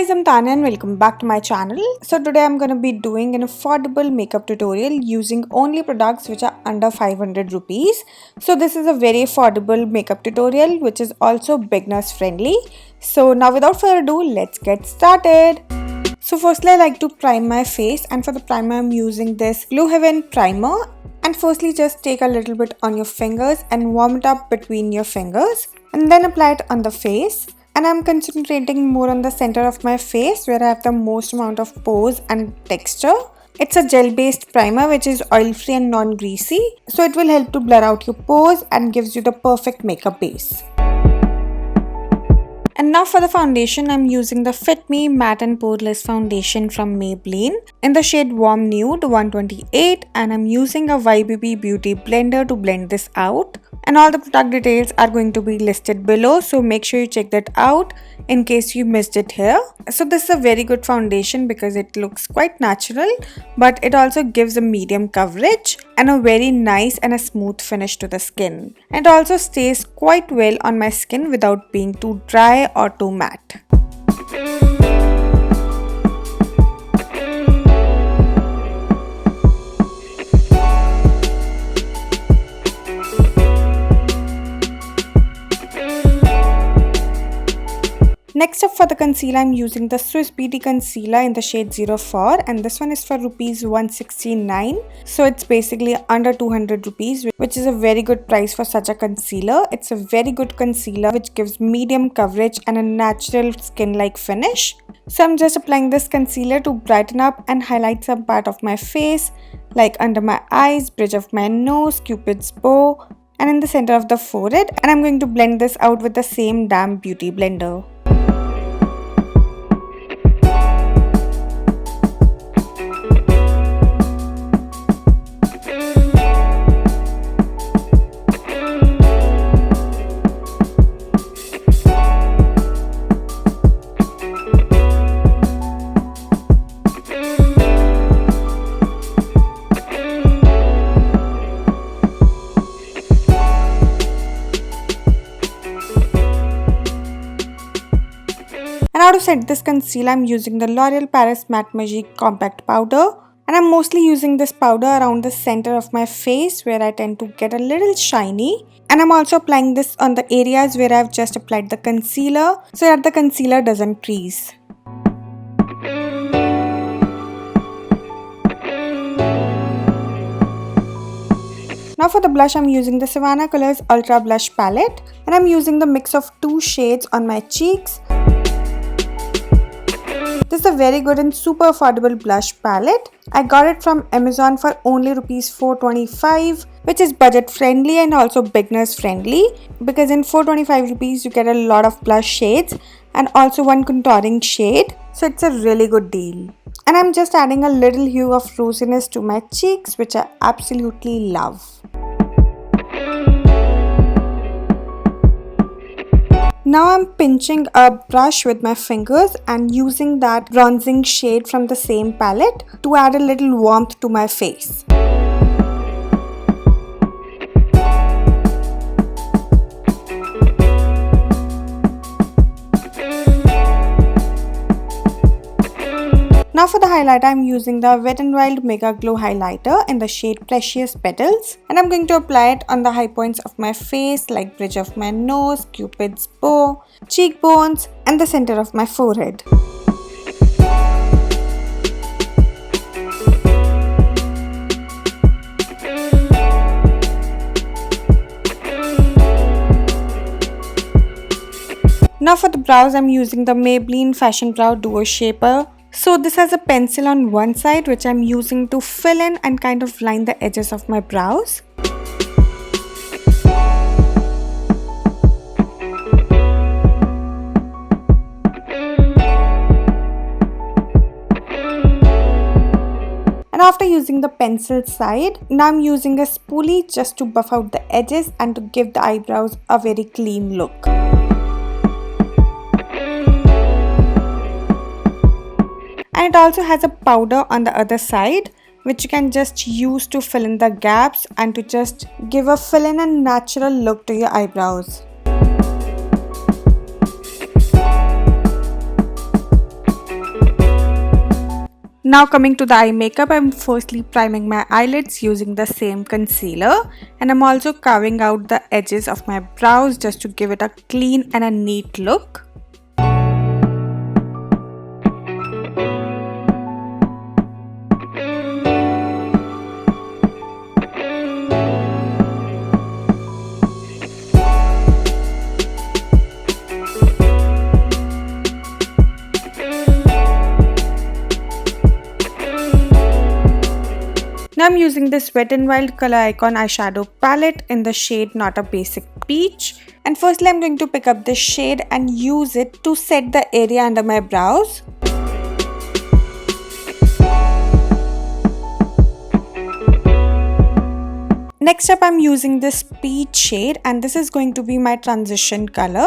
guys, I'm Tanya and welcome back to my channel. So today I'm going to be doing an affordable makeup tutorial using only products which are under 500 rupees. So this is a very affordable makeup tutorial which is also beginners friendly. So now without further ado, let's get started. So firstly I like to prime my face, and for the primer I'm using this Blue Heaven primer. And firstly just take a little bit on your fingers and warm it up between your fingers and then apply it on the face. And I'm concentrating more on the center of my face where I have the most amount of pores and texture. It's a gel based primer which is oil free and non-greasy, so it will help to blur out your pores and gives you the perfect makeup base. And now for the foundation, I'm using the Fit Me Matte and Poreless Foundation from Maybelline in the shade Warm Nude 128, and I'm using a YBB Beauty Blender to blend this out. And all the product details are going to be listed below, so make sure you check that out in case you missed it here. So this is a very good foundation because it looks quite natural, but it also gives a medium coverage and a very nice and a smooth finish to the skin. It also stays quite well on my skin without being too dry or too matte. Next up for the concealer, I'm using the Swiss Beauty Concealer in the shade 04, and this one is for rupees 169. So it's basically under 200 rupees, which is a very good price for such a concealer. It's a very good concealer which gives medium coverage and a natural skin-like finish. So I'm just applying this concealer to brighten up and highlight some part of my face, like under my eyes, bridge of my nose, cupid's bow, and in the center of the forehead. And I'm going to blend this out with the same damn beauty blender. And now to set this concealer, I'm using the L'Oreal Paris Matte Magique Compact Powder. And I'm mostly using this powder around the center of my face where I tend to get a little shiny. And I'm also applying this on the areas where I've just applied the concealer so that the concealer doesn't crease. Now for the blush, I'm using the Savannah Colors Ultra Blush Palette. And I'm using the mix of two shades on my cheeks. This is a very good and super affordable blush palette. I got it from Amazon for only rupees 425, which is budget friendly and also beginners friendly, because in 425 rupees you get a lot of blush shades and also one contouring shade. So it's a really good deal. And I'm just adding a little hue of rosiness to my cheeks, which I absolutely love. Now I'm pinching a brush with my fingers and using that bronzing shade from the same palette to add a little warmth to my face. Now for the highlighter, I'm using the Wet n Wild Mega Glow Highlighter in the shade Precious Petals, and I'm going to apply it on the high points of my face like bridge of my nose, cupid's bow, cheekbones, and the center of my forehead. Now for the brows, I'm using the Maybelline Fashion Brow Duo Shaper. So this has a pencil on one side which I'm using to fill in and kind of line the edges of my brows. And after using the pencil side, now I'm using a spoolie just to buff out the edges and to give the eyebrows a very clean look. And it also has a powder on the other side which you can just use to fill in the gaps and to just give a fill in and natural look to your eyebrows. Now coming to the eye makeup, I'm firstly priming my eyelids using the same concealer, and I'm also carving out the edges of my brows just to give it a clean and a neat look. Now I'm using this Wet n Wild Color Icon eyeshadow palette in the shade Not a Basic Peach. And firstly I'm going to pick up this shade and use it to set the area under my brows. Next up I'm using this peach shade, and this is going to be my transition color.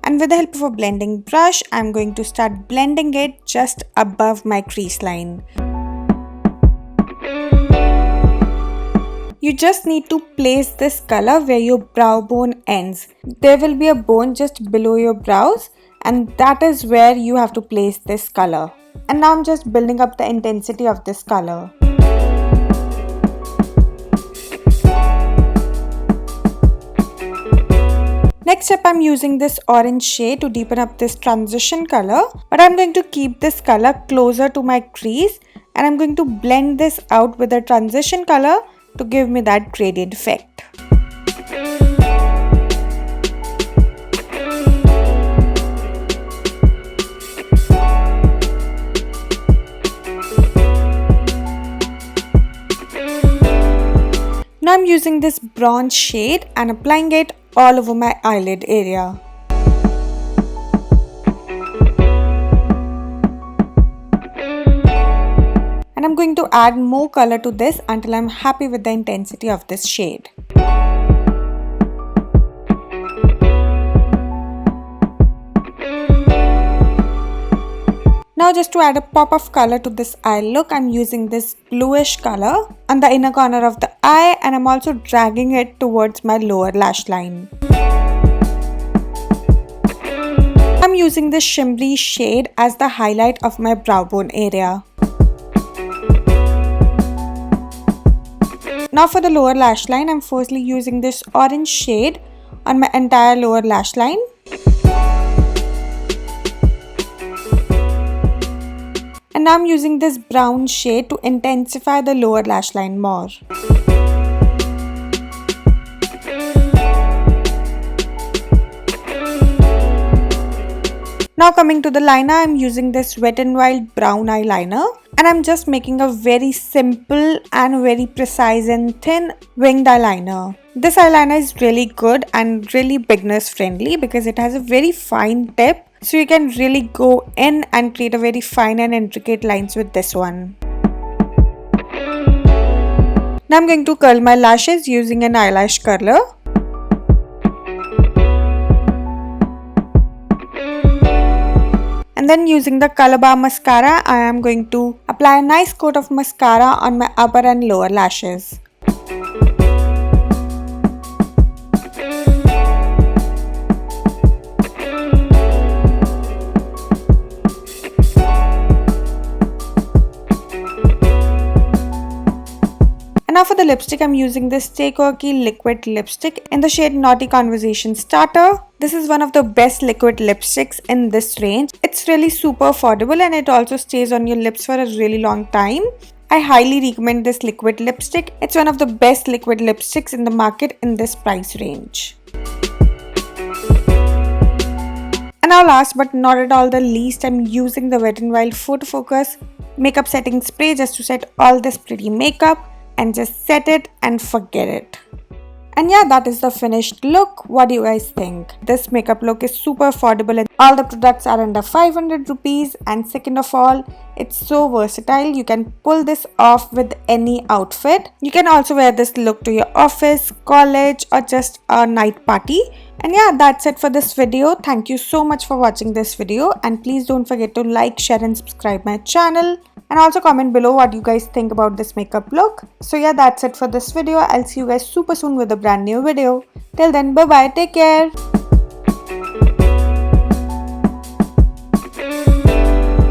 And with the help of a blending brush, I'm going to start blending it just above my crease line. You just need to place this color where your brow bone ends. There will be a bone just below your brows, and that is where you have to place this color. And now I'm just building up the intensity of this color. Next up I'm using this orange shade to deepen up this transition color, but I'm going to keep this color closer to my crease, and I'm going to blend this out with the transition color to give me that gradient effect. Now I'm using this bronze shade and applying it all over my eyelid area. And I'm going to add more color to this until I'm happy with the intensity of this shade. Now just to add a pop of color to this eye look, I'm using this bluish color on the inner corner of the eye, and I'm also dragging it towards my lower lash line. I'm using this shimmery shade as the highlight of my brow bone area. Now for the lower lash line, I'm firstly using this orange shade on my entire lower lash line. And now I'm using this brown shade to intensify the lower lash line more. Now coming to the liner, I'm using this Wet n Wild brown eyeliner, and I'm just making a very simple and very precise and thin winged eyeliner. This eyeliner is really good and really beginners friendly because it has a very fine tip, so you can really go in and create a very fine and intricate lines with this one. Now I'm going to curl my lashes using an eyelash curler. And then using the Color Bar mascara, I am going to apply a nice coat of mascara on my upper and lower lashes. And now for the lipstick, I'm using this Stay Quirky liquid lipstick in the shade Naughty Conversation Starter. This is one of the best liquid lipsticks in this range. It's really super affordable and it also stays on your lips for a really long time. I highly recommend this liquid lipstick. It's one of the best liquid lipsticks in the market in this price range. And now last but not at all the least, I'm using the Wet n Wild Photo Focus makeup setting spray just to set all this pretty makeup and just set it and forget it. And yeah, that is the finished look. What do you guys think? This makeup look is super affordable and all the products are under 500 rupees, and second of all, it's so versatile. You can pull this off with any outfit. You can also wear this look to your office, college, or just a night party. And yeah, that's it for this video. Thank you so much for watching this video, and please don't forget to like, share and subscribe my channel, and also comment below what you guys think about this makeup look. So yeah, that's it for this video. I'll see you guys super soon with a brand new video. Till then, bye bye, take care.